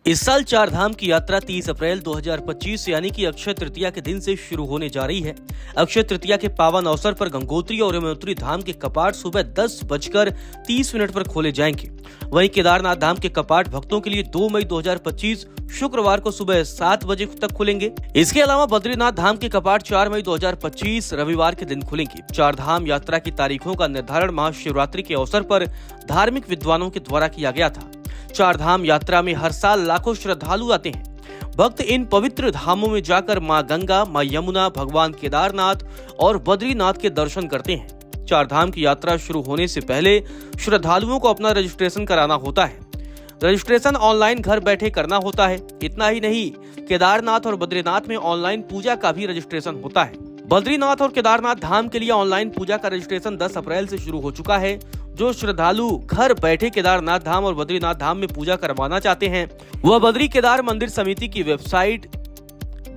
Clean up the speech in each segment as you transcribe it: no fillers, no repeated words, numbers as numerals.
इस साल चार धाम की यात्रा 30 अप्रैल 2025 यानी कि अक्षय तृतीया के दिन से शुरू होने जा रही है। अक्षय तृतीया के पावन अवसर पर गंगोत्री और यमुनोत्री धाम के कपाट सुबह 10:30 पर खोले जाएंगे। वहीं केदारनाथ धाम के कपाट भक्तों के लिए 2 मई 2025 शुक्रवार को सुबह 7 बजे तक खुलेंगे। इसके अलावा बद्रीनाथ धाम के कपाट 4 मई 2025 रविवार के दिन खुलेंगे। चार धाम यात्रा की तारीखों का निर्धारण महाशिवरात्रि के अवसर पर धार्मिक विद्वानों के द्वारा किया गया था। चार धाम यात्रा में हर साल लाखों श्रद्धालु आते हैं। भक्त इन पवित्र धामों में जाकर मां गंगा, मां यमुना, भगवान केदारनाथ और बद्रीनाथ के दर्शन करते हैं। चार धाम की यात्रा शुरू होने से पहले श्रद्धालुओं को अपना रजिस्ट्रेशन कराना होता है। रजिस्ट्रेशन ऑनलाइन घर बैठे करना होता है। इतना ही नहीं, केदारनाथ और बद्रीनाथ में ऑनलाइन पूजा का भी रजिस्ट्रेशन होता है। बद्रीनाथ और केदारनाथ धाम के लिए ऑनलाइन पूजा का रजिस्ट्रेशन 10 अप्रैल से शुरू हो चुका है। जो श्रद्धालु घर बैठे केदारनाथ धाम और बद्रीनाथ धाम में पूजा करवाना चाहते हैं, वह बद्री केदार मंदिर समिति की वेबसाइट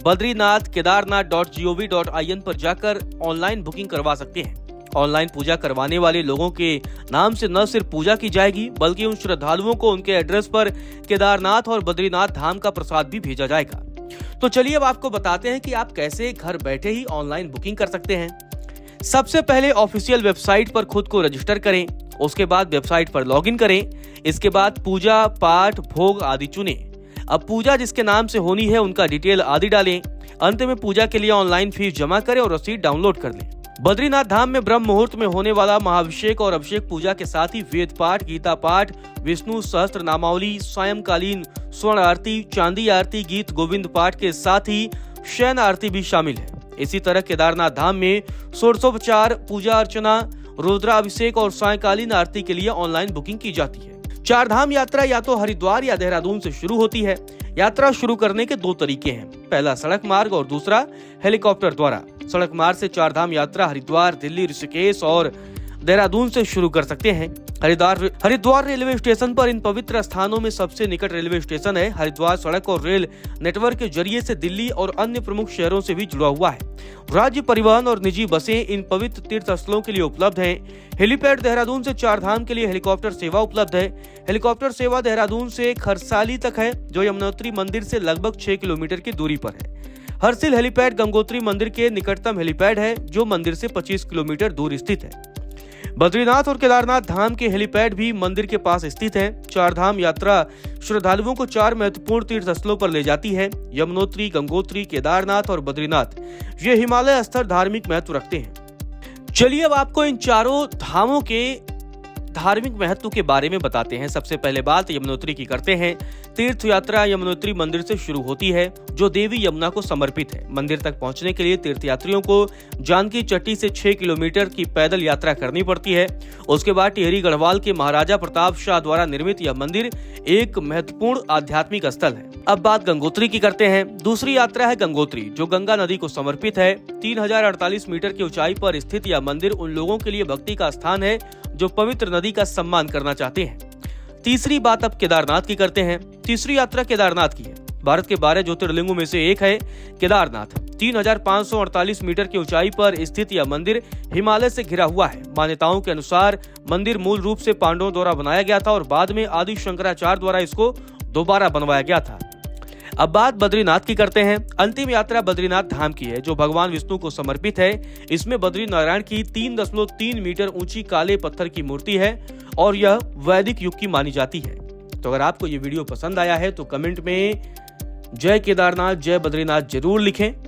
badrinathkedarnath.gov.in पर जाकर ऑनलाइन बुकिंग करवा सकते हैं। ऑनलाइन पूजा करवाने वाले लोगों के नाम से न सिर्फ पूजा की जाएगी, बल्कि उन श्रद्धालुओं को उनके एड्रेस पर केदारनाथ और बद्रीनाथ धाम का प्रसाद भी भेजा जाएगा। तो चलिए अब आपको बताते हैं कि आप कैसे घर बैठे ही ऑनलाइन बुकिंग कर सकते हैं। सबसे पहले ऑफिशियल वेबसाइट पर खुद को रजिस्टर करें। उसके बाद वेबसाइट पर लॉगिन करें। इसके बाद पूजा, पाठ, भोग आदि चुनें। अब पूजा जिसके नाम से होनी है उनका डिटेल आदि डालें। अंत में पूजा के लिए ऑनलाइन फीस जमा करें और रसीद डाउनलोड कर लें। बद्रीनाथ धाम में ब्रह्म मुहूर्त में होने वाला महाअभिषेक और अभिषेक पूजा के साथ ही वेद पाठ, गीता पाठ, विष्णु सहस्त्र नामावली, सायंकालीन स्वर्ण आरती, चांदी आरती, गीत गोविंद पाठ के साथ ही शयन आरती भी शामिल है। इसी तरह केदारनाथ धाम में षोडशोपचार, पूजा अर्चना, रुद्राभिषेक और सायंकालीन आरती के लिए ऑनलाइन बुकिंग की जाती है। चार धाम यात्रा या तो हरिद्वार या देहरादून से शुरू होती है। यात्रा शुरू करने के दो तरीके हैं, पहला सड़क मार्ग और दूसरा हेलीकॉप्टर द्वारा। सड़क मार्ग से चार धाम यात्रा हरिद्वार, दिल्ली, ऋषिकेश और देहरादून से शुरू कर सकते हैं। हरिद्वार रेलवे स्टेशन पर इन पवित्र स्थानों में सबसे निकट रेलवे स्टेशन है। हरिद्वार सड़क और रेल नेटवर्क के जरिए से दिल्ली और अन्य प्रमुख शहरों से भी जुड़ा हुआ है। राज्य परिवहन और निजी बसें इन पवित्र तीर्थ स्थलों के लिए उपलब्ध हैं। हेलीपैड देहरादून से चार धाम के लिए हेलीकॉप्टर सेवा उपलब्ध है। हेलीकॉप्टर सेवा देहरादून से खरसाली तक है, जो यमुनोत्री मंदिर से लगभग 6 किलोमीटर की दूरी पर है। हरसिल हेलीपैड गंगोत्री मंदिर के निकटतम हेलीपैड है, जो मंदिर से 25 किलोमीटर दूर स्थित है। बद्रीनाथ और केदारनाथ धाम के हेलीपैड भी मंदिर के पास स्थित हैं। चार धाम यात्रा श्रद्धालुओं को चार महत्वपूर्ण तीर्थ स्थलों पर ले जाती है। यमुनोत्री, गंगोत्री, केदारनाथ और बद्रीनाथ ये हिमालय स्तर धार्मिक महत्व रखते हैं। चलिए अब आपको इन चारों धामों के धार्मिक महत्व के बारे में बताते हैं। सबसे पहले बात यमुनोत्री की करते हैं। तीर्थ यात्रा यमुनोत्री मंदिर से शुरू होती है, जो देवी यमुना को समर्पित है। मंदिर तक पहुंचने के लिए तीर्थयात्रियों को जानकी चट्टी से 6 किलोमीटर की पैदल यात्रा करनी पड़ती है। उसके बाद टिहरी गढ़वाल के महाराजा प्रताप शाह द्वारा निर्मित यह मंदिर एक महत्वपूर्ण आध्यात्मिक स्थल है। अब बात गंगोत्री की करते हैं। दूसरी यात्रा है गंगोत्री, जो गंगा नदी को समर्पित है। 3048 मीटर की ऊंचाई पर स्थित यह मंदिर उन लोगों के लिए भक्ति का स्थान है जो पवित्र नदी का सम्मान करना चाहते हैं। तीसरी बात अब केदारनाथ की करते हैं। तीसरी यात्रा केदारनाथ की है। भारत के 12 ज्योतिर्लिंगों में से एक है केदारनाथ। 3548 मीटर की ऊंचाई पर स्थित यह मंदिर हिमालय से घिरा हुआ है। मान्यताओं के अनुसार मंदिर मूल रूप से पांडवों द्वारा बनाया गया था और बाद में आदि शंकराचार्य द्वारा इसको दोबारा बनवाया गया था। अब बात बद्रीनाथ की करते हैं। अंतिम यात्रा बद्रीनाथ धाम की है, जो भगवान विष्णु को समर्पित है। इसमें बद्री नारायण की 3.3 मीटर ऊंची काले पत्थर की मूर्ति है और यह वैदिक युग की मानी जाती है। तो अगर आपको ये वीडियो पसंद आया है तो कमेंट में जय केदारनाथ, जय बद्रीनाथ जरूर लिखें।